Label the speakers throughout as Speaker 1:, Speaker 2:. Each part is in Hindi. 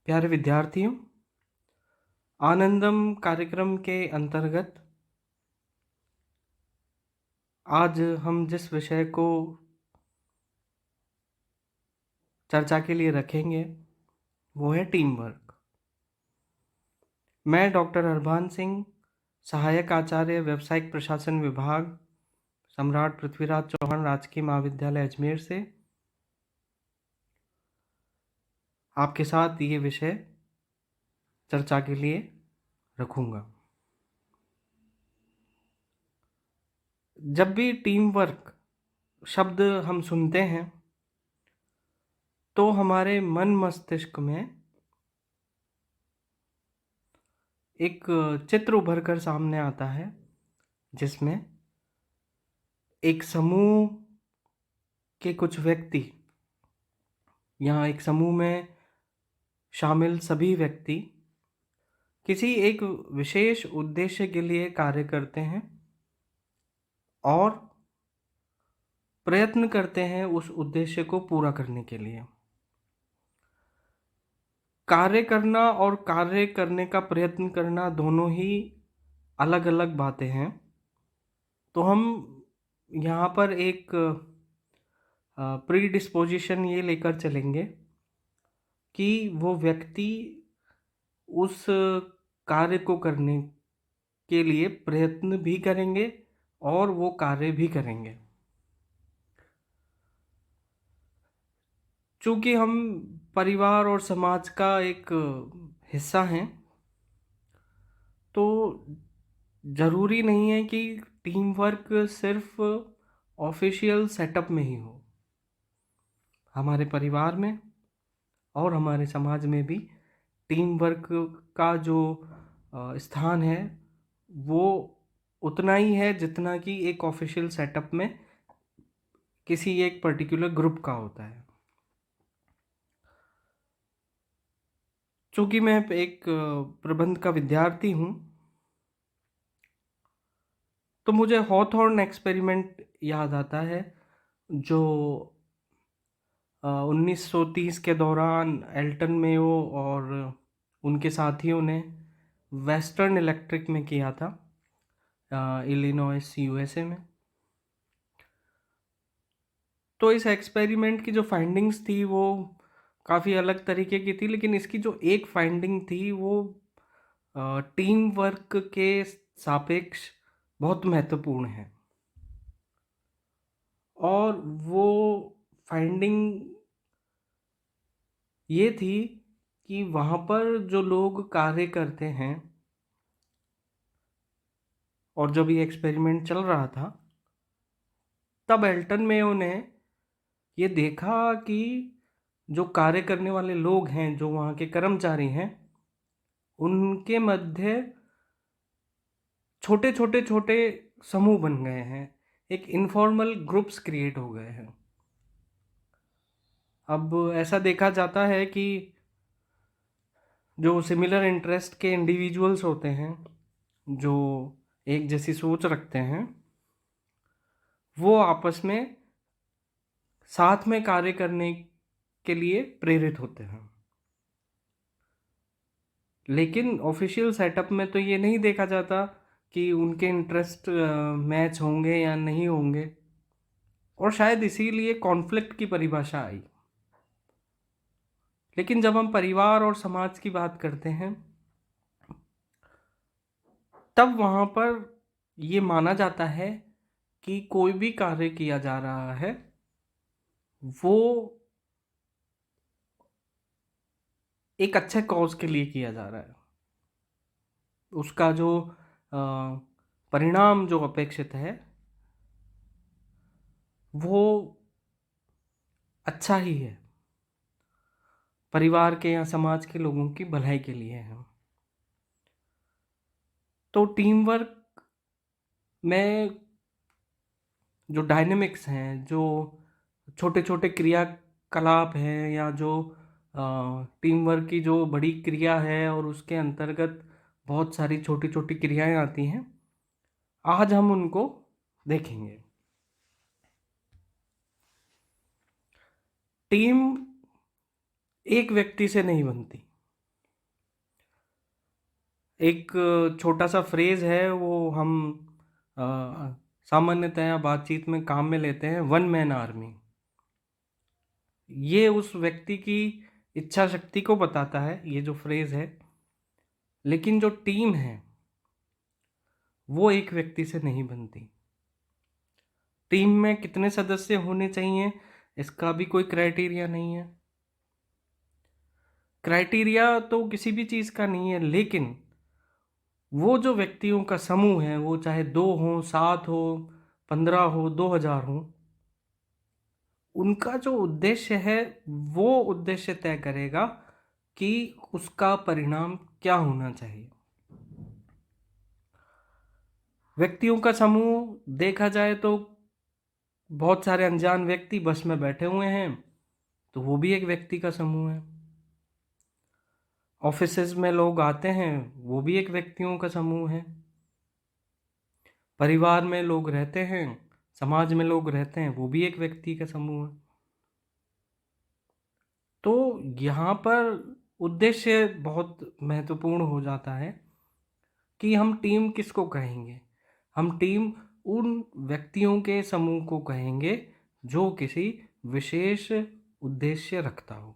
Speaker 1: प्यारे विद्यार्थियों, आनंदम कार्यक्रम के अंतर्गत आज हम जिस विषय को चर्चा के लिए रखेंगे वो है टीम वर्क। मैं डॉक्टर अरभान सिंह, सहायक आचार्य व्यावसायिक प्रशासन विभाग, सम्राट पृथ्वीराज चौहान राजकीय महाविद्यालय अजमेर से आपके साथ ये विषय चर्चा के लिए रखूँगा। जब भी टीम वर्क शब्द हम सुनते हैं तो हमारे मन मस्तिष्क में एक चित्र उभर कर सामने आता है जिसमें एक समूह के कुछ व्यक्ति या एक समूह में शामिल सभी व्यक्ति किसी एक विशेष उद्देश्य के लिए कार्य करते हैं और प्रयत्न करते हैं उस उद्देश्य को पूरा करने के लिए। कार्य करना और कार्य करने का प्रयत्न करना दोनों ही अलग अलग बातें हैं। तो हम यहाँ पर एक प्री डिस्पोजिशन ये लेकर चलेंगे कि वो व्यक्ति उस कार्य को करने के लिए प्रयत्न भी करेंगे और वो कार्य भी करेंगे। चूँकि हम परिवार और समाज का एक हिस्सा हैं, तो ज़रूरी नहीं है कि टीम वर्क सिर्फ ऑफिशियल सेटअप में ही हो। हमारे परिवार में और हमारे समाज में भी टीम वर्क का जो स्थान है वो उतना ही है जितना कि एक ऑफिशियल सेटअप में किसी एक पर्टिकुलर ग्रुप का होता है। चूँकि मैं एक प्रबंध का विद्यार्थी हूँ, तो मुझे हॉथॉर्न एक्सपेरिमेंट याद आता है जो 1930 के दौरान एल्टन मेयो और उनके साथियों ने वेस्टर्न इलेक्ट्रिक में किया था, इलिनॉइस यूएसए में। तो इस एक्सपेरिमेंट की जो फाइंडिंग्स थी वो काफ़ी अलग तरीके की थी, लेकिन इसकी जो एक फाइंडिंग थी वो टीम वर्क के सापेक्ष बहुत महत्वपूर्ण है। और वो फाइंडिंग ये थी कि वहाँ पर जो लोग कार्य करते हैं और जब ये एक्सपेरिमेंट चल रहा था तब एल्टन मेयो ने ये देखा कि जो कार्य करने वाले लोग हैं, जो वहाँ के कर्मचारी हैं, उनके मध्य छोटे छोटे छोटे समूह बन गए हैं, एक इनफॉर्मल ग्रुप्स क्रिएट हो गए हैं। अब ऐसा देखा जाता है कि जो सिमिलर इंटरेस्ट के इंडिविजुअल्स होते हैं, जो एक जैसी सोच रखते हैं, वो आपस में साथ में कार्य करने के लिए प्रेरित होते हैं। लेकिन ऑफिशियल सेटअप में तो ये नहीं देखा जाता कि उनके इंटरेस्ट मैच होंगे या नहीं होंगे, और शायद इसीलिए कॉन्फ्लिक्ट की परिभाषा आई। लेकिन जब हम परिवार और समाज की बात करते हैं तब वहाँ पर ये माना जाता है कि कोई भी कार्य किया जा रहा है वो एक अच्छे कॉज के लिए किया जा रहा है। उसका जो परिणाम जो अपेक्षित है वो अच्छा ही है, परिवार के या समाज के लोगों की भलाई के लिए है। तो टीम वर्क में जो डायनेमिक्स हैं, जो छोटे छोटे क्रियाकलाप हैं, या जो टीम वर्क की जो बड़ी क्रिया है और उसके अंतर्गत बहुत सारी छोटी छोटी क्रियाएं आती हैं, आज हम उनको देखेंगे। टीम एक व्यक्ति से नहीं बनती, एक छोटा सा फ्रेज है, वो हम अ, सामान्यतया बातचीत में काम में लेते हैं, वन मैन आर्मी। ये उस व्यक्ति की इच्छा शक्ति को बताता है, ये जो फ्रेज है। लेकिन जो टीम है वो एक व्यक्ति से नहीं बनती। टीम में कितने सदस्य होने चाहिए, इसका भी कोई क्राइटेरिया नहीं है। क्राइटेरिया तो किसी भी चीज़ का नहीं है, लेकिन वो जो व्यक्तियों का समूह है, वो चाहे 2 हो, 7 हो, 15 हो, 2000 हो, उनका जो उद्देश्य है वो उद्देश्य तय करेगा कि उसका परिणाम क्या होना चाहिए। व्यक्तियों का समूह देखा जाए तो बहुत सारे अनजान व्यक्ति बस में बैठे हुए हैं, तो वो भी एक व्यक्ति का समूह है। ऑफिसेज में लोग आते हैं, वो भी एक व्यक्तियों का समूह है। परिवार में लोग रहते हैं, समाज में लोग रहते हैं, वो भी एक व्यक्ति का समूह है। तो यहाँ पर उद्देश्य बहुत महत्वपूर्ण हो जाता है कि हम टीम किसको कहेंगे। हम टीम उन व्यक्तियों के समूह को कहेंगे जो किसी विशेष उद्देश्य रखता हो।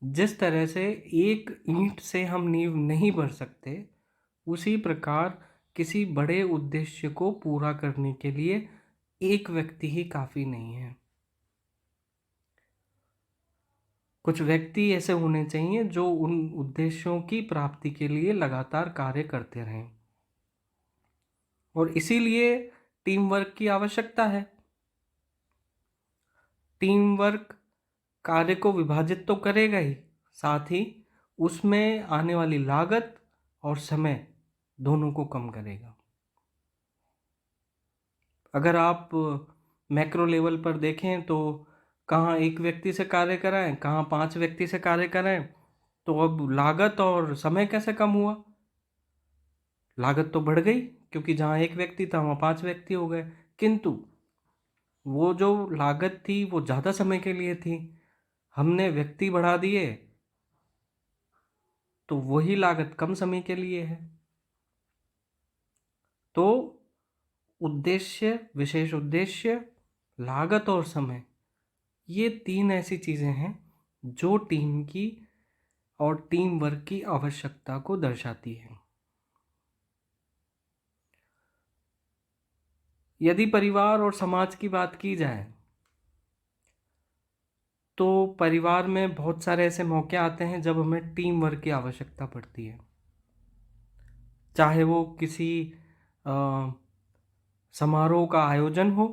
Speaker 1: जिस तरह से एक ईंट से हम नींव नहीं भर सकते, उसी प्रकार किसी बड़े उद्देश्य को पूरा करने के लिए एक व्यक्ति ही काफ़ी नहीं है। कुछ व्यक्ति ऐसे होने चाहिए जो उन उद्देश्यों की प्राप्ति के लिए लगातार कार्य करते रहें, और इसीलिए टीम वर्क की आवश्यकता है। टीम वर्क कार्य को विभाजित तो करेगा ही, साथ ही उसमें आने वाली लागत और समय दोनों को कम करेगा। अगर आप मैक्रो लेवल पर देखें तो कहाँ एक व्यक्ति से कार्य कराएं, कहाँ 5 व्यक्ति से कार्य कराएं, तो अब लागत और समय कैसे कम हुआ? लागत तो बढ़ गई, क्योंकि जहाँ एक व्यक्ति था वहाँ 5 व्यक्ति हो गए, किंतु वो जो लागत थी वो ज़्यादा समय के लिए थी। हमने व्यक्ति बढ़ा दिए तो वही लागत कम समय के लिए है। तो उद्देश्य, विशेष उद्देश्य, लागत और समय, ये 3 ऐसी चीज़ें हैं जो टीम की और टीम वर्क की आवश्यकता को दर्शाती हैं। यदि परिवार और समाज की बात की जाए तो परिवार में बहुत सारे ऐसे मौके आते हैं जब हमें टीम वर्क की आवश्यकता पड़ती है। चाहे वो किसी अ, समारोह का आयोजन हो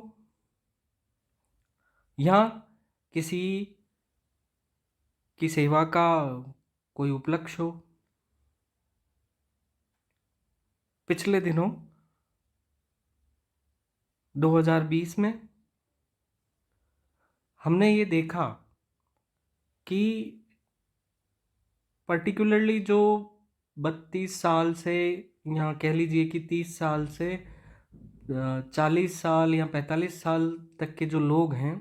Speaker 1: या किसी की सेवा का कोई उपलक्ष्य हो। पिछले दिनों 2020 में हमने ये देखा कि पर्टिकुलरली जो 32 साल से, या कह लीजिए कि 30 साल से 40 साल या 45 साल तक के जो लोग हैं,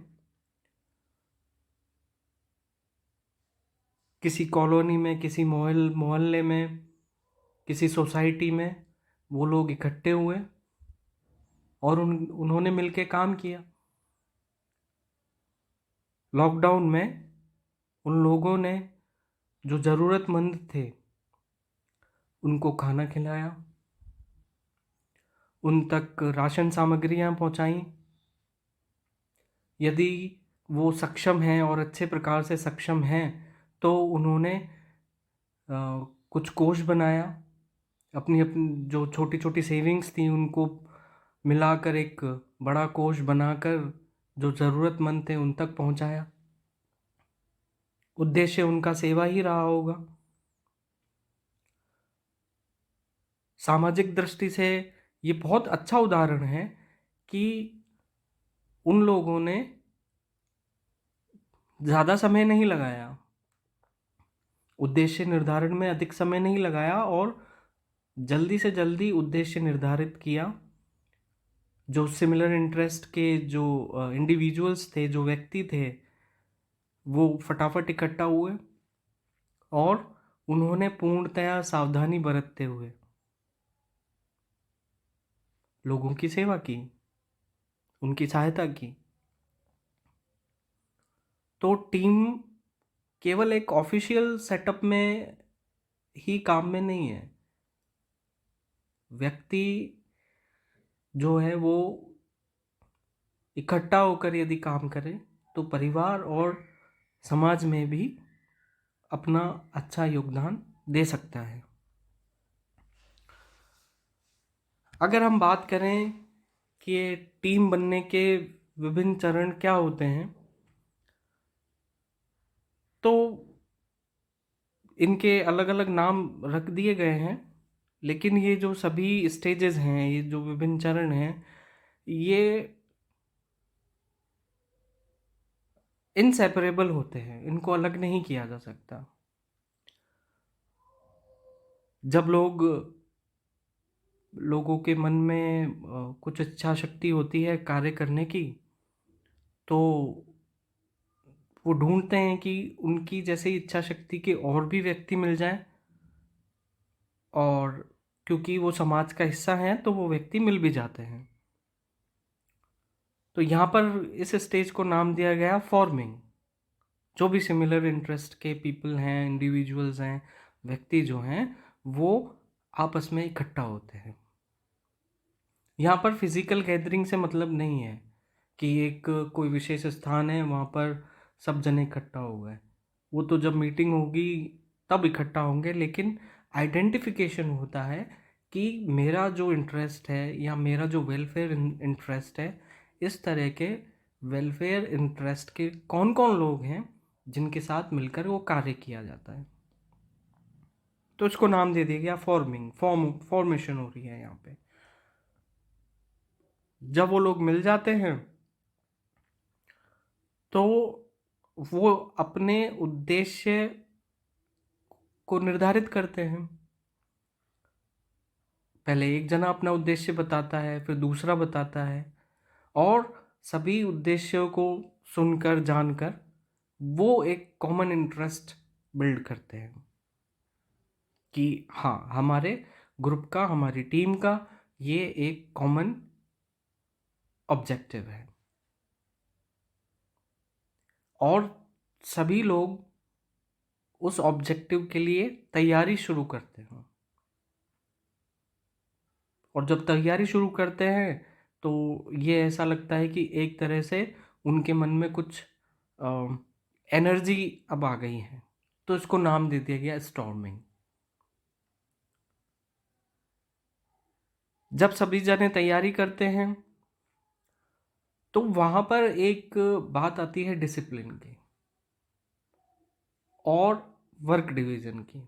Speaker 1: किसी कॉलोनी में, किसी मोहल्ले में, किसी सोसाइटी में वो लोग इकट्ठे हुए और उन्होंने मिलके काम किया। लॉकडाउन में उन लोगों ने जो ज़रूरतमंद थे उनको खाना खिलाया, उन तक राशन सामग्रियां पहुंचाई। यदि वो सक्षम हैं और अच्छे प्रकार से सक्षम हैं तो उन्होंने कुछ कोष बनाया, अपनी अपनी जो छोटी छोटी सेविंग्स थी उनको मिलाकर एक बड़ा कोष बनाकर जो ज़रूरतमंद थे उन तक पहुंचाया। उद्देश्य उनका सेवा ही रहा होगा। सामाजिक दृष्टि से ये बहुत अच्छा उदाहरण है कि उन लोगों ने ज़्यादा समय नहीं लगाया, उद्देश्य निर्धारण में अधिक समय नहीं लगाया और जल्दी से जल्दी उद्देश्य निर्धारित किया। जो सिमिलर इंटरेस्ट के जो इंडिविजुअल्स थे, जो व्यक्ति थे, वो फटाफट इकट्ठा हुए और उन्होंने पूर्णतया सावधानी बरतते हुए लोगों की सेवा की, उनकी सहायता की। तो टीम केवल एक ऑफिशियल सेटअप में ही काम में नहीं है। व्यक्ति जो है वो इकट्ठा होकर यदि काम करे तो परिवार और समाज में भी अपना अच्छा योगदान दे सकता है। अगर हम बात करें कि ये टीम बनने के विभिन्न चरण क्या होते हैं, तो इनके अलग अलग नाम रख दिए गए हैं, लेकिन ये जो सभी स्टेजेस हैं, ये जो विभिन्न चरण हैं, ये इनसेपरेबल होते हैं, इनको अलग नहीं किया जा सकता। जब लोगों के मन में कुछ इच्छा शक्ति होती है कार्य करने की, तो वो ढूंढते हैं कि उनकी जैसे इच्छा शक्ति के और भी व्यक्ति मिल जाएं, और क्योंकि वो समाज का हिस्सा हैं तो वो व्यक्ति मिल भी जाते हैं। तो यहाँ पर इस स्टेज को नाम दिया गया फॉर्मिंग। जो भी सिमिलर इंटरेस्ट के पीपल हैं, इंडिविजुअल्स हैं, व्यक्ति जो हैं, वो आपस में इकट्ठा होते हैं। यहाँ पर फिजिकल गैदरिंग से मतलब नहीं है कि एक कोई विशेष स्थान है वहाँ पर सब जने इकट्ठा हो गए। वो तो जब मीटिंग होगी तब इकट्ठा होंगे, लेकिन आइडेंटिफिकेशन होता है कि मेरा जो इंटरेस्ट है या मेरा जो वेलफेयर इंटरेस्ट है, इस तरह के वेलफेयर इंटरेस्ट के कौन कौन लोग हैं जिनके साथ मिलकर वो कार्य किया जाता है। तो इसको नाम दे दिया गया फॉर्मेशन हो रही है यहाँ पे। जब वो लोग मिल जाते हैं तो वो अपने उद्देश्य को निर्धारित करते हैं। पहले एक जना अपना उद्देश्य बताता है, फिर दूसरा बताता है, और सभी उद्देश्यों को सुनकर जानकर वो एक कॉमन इंटरेस्ट बिल्ड करते हैं कि हाँ, हमारे ग्रुप का, हमारी टीम का ये एक कॉमन ऑब्जेक्टिव है। और सभी लोग उस ऑब्जेक्टिव के लिए तैयारी शुरू करते हैं, और जब तैयारी शुरू करते हैं तो ये ऐसा लगता है कि एक तरह से उनके मन में कुछ एनर्जी अब आ गई है, तो इसको नाम दे दिया गया स्टॉर्मिंग। जब सभी जने तैयारी करते हैं तो वहां पर एक बात आती है डिसिप्लिन की और वर्क डिवीजन की।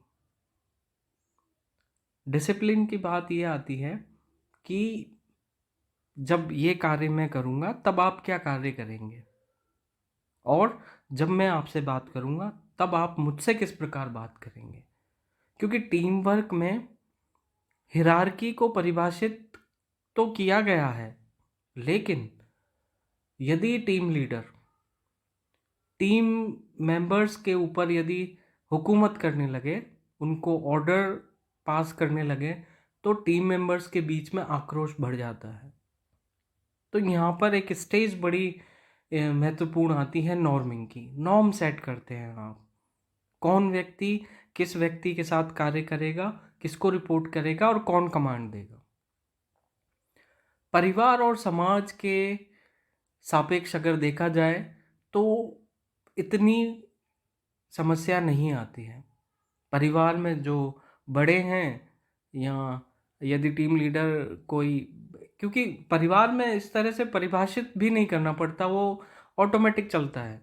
Speaker 1: डिसिप्लिन की बात यह आती है कि जब ये कार्य मैं करूँगा तब आप क्या कार्य करेंगे, और जब मैं आपसे बात करूँगा तब आप मुझसे किस प्रकार बात करेंगे। क्योंकि टीम वर्क में हिरार्की को परिभाषित तो किया गया है, लेकिन यदि टीम लीडर टीम मेंबर्स के ऊपर यदि हुकूमत करने लगे, उनको ऑर्डर पास करने लगे, तो टीम मेंबर्स के बीच में आक्रोश बढ़ जाता है। तो यहाँ पर एक स्टेज बड़ी महत्वपूर्ण आती है नॉर्मिंग की। नॉर्म सेट करते हैं आप, कौन व्यक्ति किस व्यक्ति के साथ कार्य करेगा, किसको रिपोर्ट करेगा और कौन कमांड देगा। परिवार और समाज के सापेक्ष अगर देखा जाए तो इतनी समस्या नहीं आती है। परिवार में जो बड़े हैं, या यदि टीम लीडर कोई, क्योंकि परिवार में इस तरह से परिभाषित भी नहीं करना पड़ता, वो ऑटोमेटिक चलता है।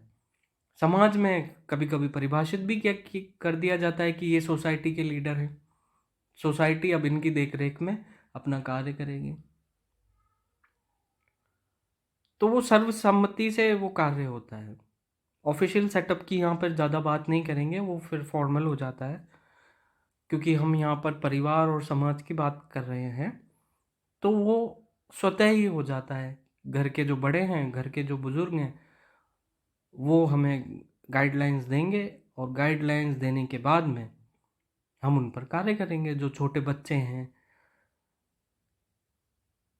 Speaker 1: समाज में कभी कभी परिभाषित भी क्या कर दिया जाता है कि ये सोसाइटी के लीडर हैं, सोसाइटी अब इनकी देखरेख में अपना कार्य करेगी, तो वो सर्वसम्मति से वो कार्य होता है। ऑफिशियल सेटअप की यहाँ पर ज़्यादा बात नहीं करेंगे, वो फिर फॉर्मल हो जाता है, क्योंकि हम यहाँ पर परिवार और समाज की बात कर रहे हैं, तो वो स्वतः ही हो जाता है। घर के जो बड़े हैं, घर के जो बुजुर्ग हैं, वो हमें गाइडलाइंस देंगे, और गाइडलाइंस देने के बाद में हम उन पर कार्य करेंगे। जो छोटे बच्चे हैं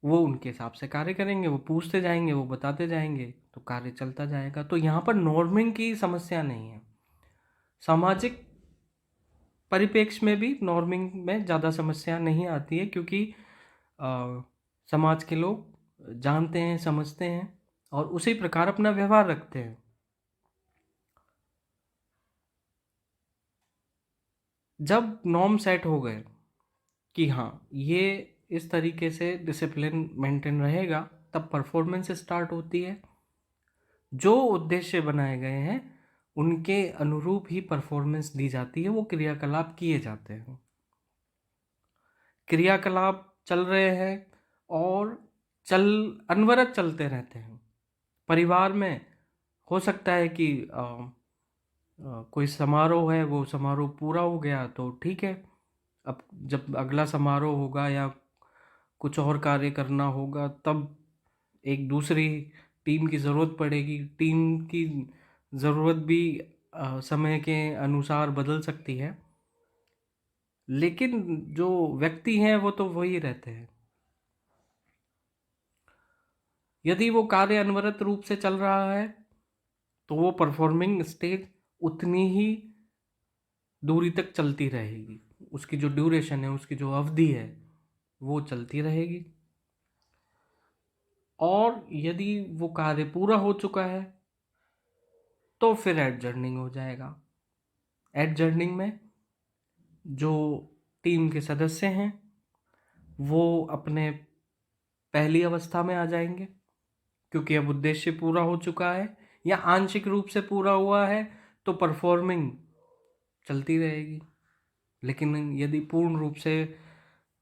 Speaker 1: वो उनके हिसाब से कार्य करेंगे, वो पूछते जाएंगे, वो बताते जाएंगे, तो कार्य चलता जाएगा। तो यहाँ पर नॉर्मिंग की समस्या नहीं है। सामाजिक परिप्रेक्ष्य में भी नॉर्मिंग में ज़्यादा समस्या नहीं आती है, क्योंकि अ, समाज के लोग जानते हैं, समझते हैं और उसी प्रकार अपना व्यवहार रखते हैं। जब नॉर्म सेट हो गए कि हाँ, ये इस तरीके से डिसिप्लिन मेंटेन रहेगा, तब परफॉर्मेंस स्टार्ट होती है। जो उद्देश्य बनाए गए हैं उनके अनुरूप ही परफॉर्मेंस दी जाती है, वो क्रियाकलाप किए जाते हैं। क्रियाकलाप चल रहे हैं और चल अनवरत चलते रहते हैं। परिवार में हो सकता है कि कोई समारोह है, वो समारोह पूरा हो गया तो ठीक है। अब जब अगला समारोह होगा या कुछ और कार्य करना होगा, तब एक दूसरी टीम की ज़रूरत पड़ेगी। टीम की ज़रूरत भी समय के अनुसार बदल सकती है, लेकिन जो व्यक्ति हैं वो तो वही रहते हैं। यदि वो कार्य अनवरत रूप से चल रहा है तो वो परफॉर्मिंग स्टेज उतनी ही दूरी तक चलती रहेगी। उसकी जो ड्यूरेशन है, उसकी जो अवधि है, वो चलती रहेगी। और यदि वो कार्य पूरा हो चुका है तो फिर एडजर्निंग हो जाएगा। एडजर्निंग में जो टीम के सदस्य हैं वो अपने पहली अवस्था में आ जाएंगे, क्योंकि अब उद्देश्य पूरा हो चुका है या आंशिक रूप से पूरा हुआ है, तो परफॉर्मिंग चलती रहेगी। लेकिन यदि पूर्ण रूप से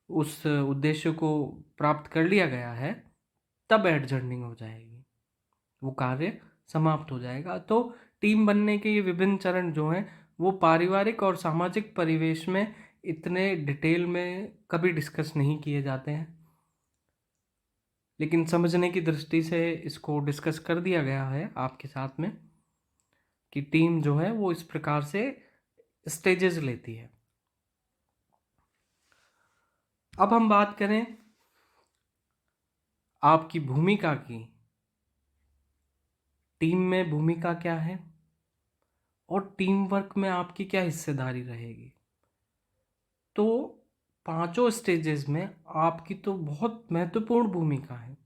Speaker 1: उस उद्देश्य को प्राप्त कर लिया गया है, तब एडजर्निंग हो जाएगी, वो कार्य समाप्त हो जाएगा। तो टीम बनने के ये विभिन्न चरण जो हैं वो पारिवारिक और सामाजिक परिवेश में इतने डिटेल में कभी डिस्कस नहीं किए जाते हैं, लेकिन समझने की दृष्टि से इसको डिस्कस कर दिया गया है आपके साथ में कि टीम जो है वो इस प्रकार से स्टेजेस लेती है। अब हम बात करें आपकी भूमिका की। टीम में भूमिका क्या है और टीम वर्क में आपकी क्या हिस्सेदारी रहेगी। तो पांचों स्टेजेस में आपकी तो बहुत महत्वपूर्ण भूमिका है।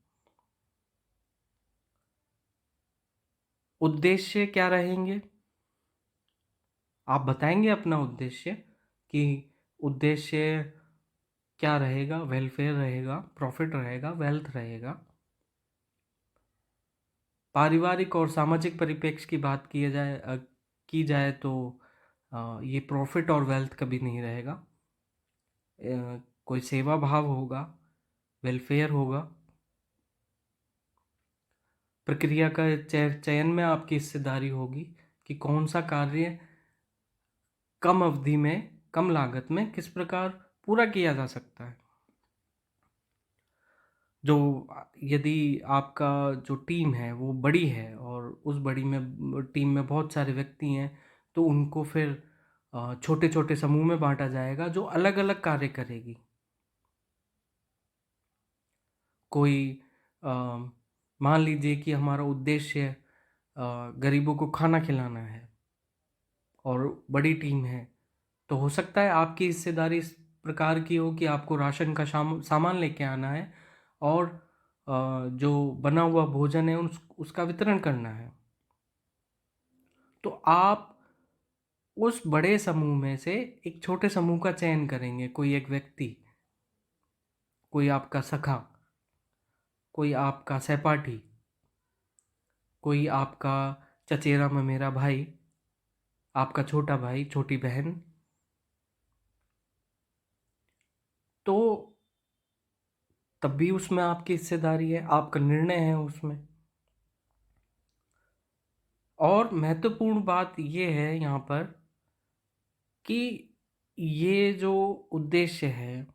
Speaker 1: उद्देश्य क्या रहेंगे, आप बताएंगे अपना उद्देश्य कि उद्देश्य क्या रहेगा। वेलफेयर रहेगा, प्रॉफिट रहेगा, वेल्थ रहेगा। पारिवारिक और सामाजिक परिप्रेक्ष्य की बात की जाए तो ये प्रॉफिट और वेल्थ कभी नहीं रहेगा। कोई सेवा भाव होगा, वेलफेयर होगा। प्रक्रिया का चयन में आपकी हिस्सेदारी होगी कि कौन सा कार्य कम अवधि में, कम लागत में किस प्रकार पूरा किया जा सकता है। जो यदि आपका जो टीम है वो बड़ी है और उस बड़ी में टीम में बहुत सारे व्यक्ति हैं, तो उनको फिर छोटे छोटे समूह में बांटा जाएगा जो अलग अलग कार्य करेगी। कोई अ, मान लीजिए कि हमारा उद्देश्य गरीबों को खाना खिलाना है और बड़ी टीम है, तो हो सकता है आपकी हिस्सेदारी इस प्रकार की हो कि आपको राशन का सामान लेके आना है और जो बना हुआ भोजन है उसका वितरण करना है। तो आप उस बड़े समूह में से एक छोटे समूह का चयन करेंगे। कोई एक व्यक्ति, कोई आपका सखा, कोई आपका सहपाठी, कोई आपका चचेरा ममेरा भाई, आपका छोटा भाई, छोटी बहन। तो तब भी उसमें आपकी हिस्सेदारी है, आपका निर्णय है उसमें। और महत्वपूर्ण बात ये है यहाँ पर कि ये जो उद्देश्य है,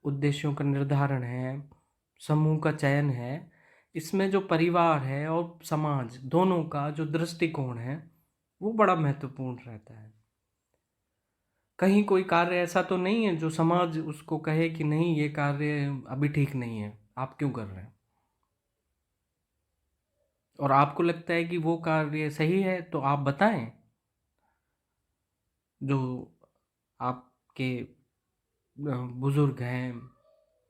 Speaker 1: उद्देश्यों का निर्धारण है, समूह का चयन है, इसमें जो परिवार है और समाज दोनों का जो दृष्टिकोण है वो बड़ा महत्वपूर्ण रहता है। कहीं कोई कार्य ऐसा तो नहीं है जो समाज उसको कहे कि नहीं, ये कार्य अभी ठीक नहीं है, आप क्यों कर रहे हैं? और आपको लगता है कि वो कार्य सही है तो आप बताएं, जो आपके बुजुर्ग हैं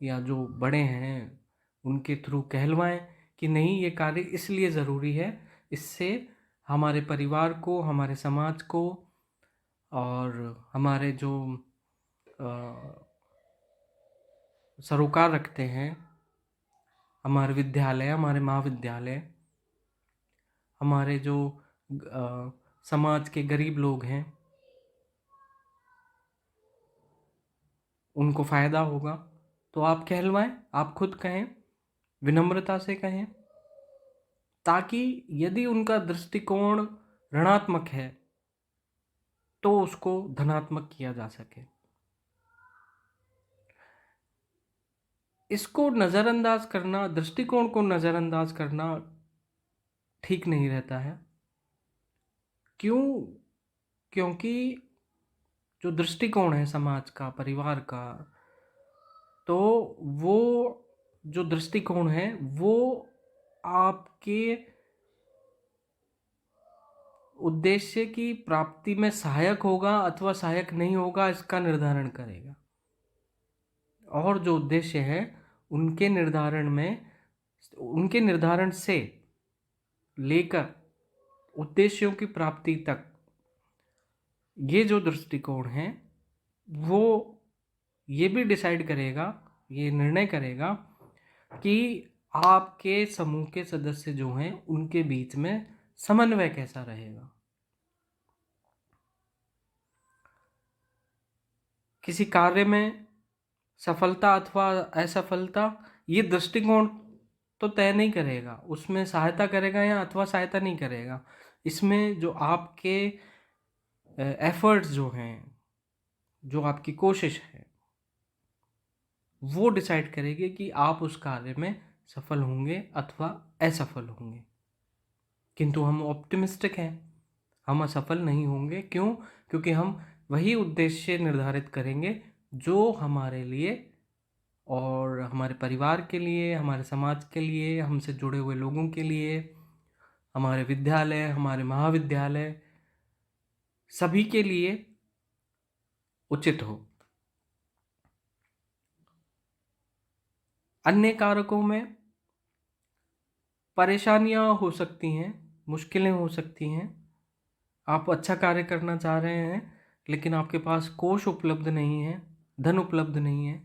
Speaker 1: या जो बड़े हैं उनके थ्रू कहलवाएं कि नहीं, ये कार्य इसलिए ज़रूरी है, इससे हमारे परिवार को, हमारे समाज को और हमारे जो अ, सरोकार रखते हैं, हमारे विद्यालय, हमारे महाविद्यालय, हमारे जो समाज के गरीब लोग हैं, उनको फ़ायदा होगा। तो आप कहलवाएं, आप खुद कहें, विनम्रता से कहें, ताकि यदि उनका दृष्टिकोण ऋणात्मक है तो उसको धनात्मक किया जा सके। इसको नज़रअंदाज करना, दृष्टिकोण को नज़रअंदाज करना ठीक नहीं रहता है। क्यों? क्योंकि जो दृष्टिकोण है समाज का, परिवार का, तो वो जो दृष्टिकोण है वो आपके उद्देश्य की प्राप्ति में सहायक होगा अथवा सहायक नहीं होगा, इसका निर्धारण करेगा। और जो उद्देश्य है उनके निर्धारण से लेकर उद्देश्यों की प्राप्ति तक, ये जो दृष्टिकोण है वो ये भी डिसाइड करेगा, ये निर्णय करेगा कि आपके समूह के सदस्य जो हैं उनके बीच में समन्वय कैसा रहेगा। किसी कार्य में सफलता अथवा असफलता ये दृष्टिकोण तो तय नहीं करेगा, उसमें सहायता करेगा या अथवा सहायता नहीं करेगा। इसमें जो आपके एफर्ट्स जो हैं, जो आपकी कोशिश है, वो डिसाइड करेगी कि आप उस कार्य में सफल होंगे अथवा असफल होंगे। किंतु हम ऑप्टिमिस्टिक हैं, हम असफल नहीं होंगे। क्यों? क्योंकि हम वही उद्देश्य निर्धारित करेंगे जो हमारे लिए और हमारे परिवार के लिए, हमारे समाज के लिए, हमसे जुड़े हुए लोगों के लिए, हमारे विद्यालय, हमारे महाविद्यालय, सभी के लिए उचित हो। अन्य कारकों में परेशानियां हो सकती हैं, मुश्किलें हो सकती हैं। आप अच्छा कार्य करना चाह रहे हैं लेकिन आपके पास कोष उपलब्ध नहीं है, धन उपलब्ध नहीं है।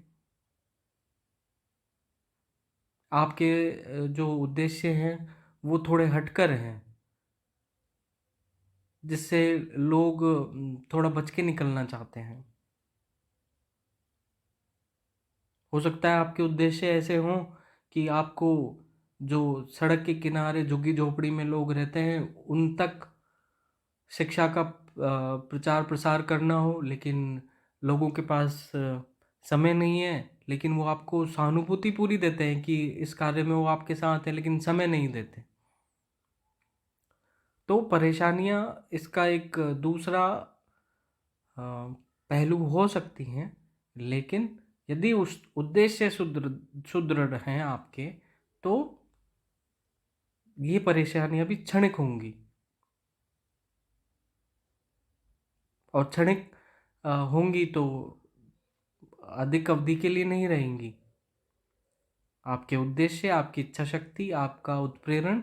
Speaker 1: आपके जो उद्देश्य हैं वो थोड़े हटकर हैं, जिससे लोग थोड़ा बच के निकलना चाहते हैं। हो सकता है आपके उद्देश्य ऐसे हों कि आपको जो सड़क के किनारे झुग्गी झोपड़ी में लोग रहते हैं उन तक शिक्षा का प्रचार प्रसार करना हो, लेकिन लोगों के पास समय नहीं है। लेकिन वो आपको सहानुभूति पूरी देते हैं कि इस कार्य में वो आपके साथ हैं, लेकिन समय नहीं देते। तो परेशानियां इसका एक दूसरा पहलू हो सकती हैं। लेकिन यदि उस उद्देश्य सुदृढ़ हैं आपके, तो ये परेशानियां भी क्षणिक होंगी और क्षणिक होंगी तो अधिक अवधि के लिए नहीं रहेंगी। आपके उद्देश्य, आपकी इच्छा शक्ति, आपका उत्प्रेरण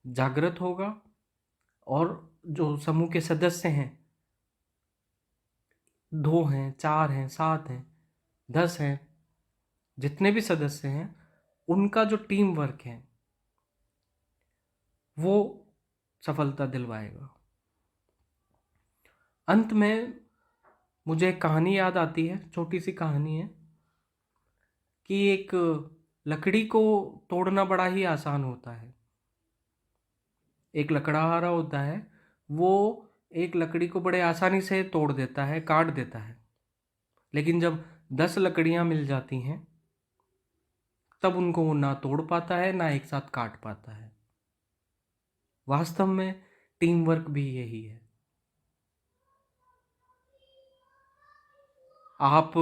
Speaker 1: जागृत होगा और जो समूह के सदस्य हैं, 2 हैं, 4 हैं, 7 हैं, 10 हैं, जितने भी सदस्य हैं, उनका जो टीम वर्क है वो सफलता दिलवाएगा। अंत में मुझे एक कहानी याद आती है, छोटी सी कहानी है कि एक लकड़ी को तोड़ना बड़ा ही आसान होता है। एक लकड़हारा होता है, वो एक लकड़ी को बड़े आसानी से तोड़ देता है, काट देता है। लेकिन जब 10 लकड़ियां मिल जाती हैं तब उनको वो ना तोड़ पाता है, ना एक साथ काट पाता है। वास्तव में टीम वर्क भी यही है। आप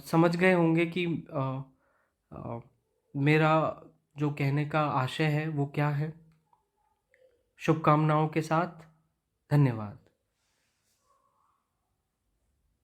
Speaker 1: समझ गए होंगे कि अ, मेरा जो कहने का आशय है वो क्या है। शुभकामनाओं के साथ, धन्यवाद।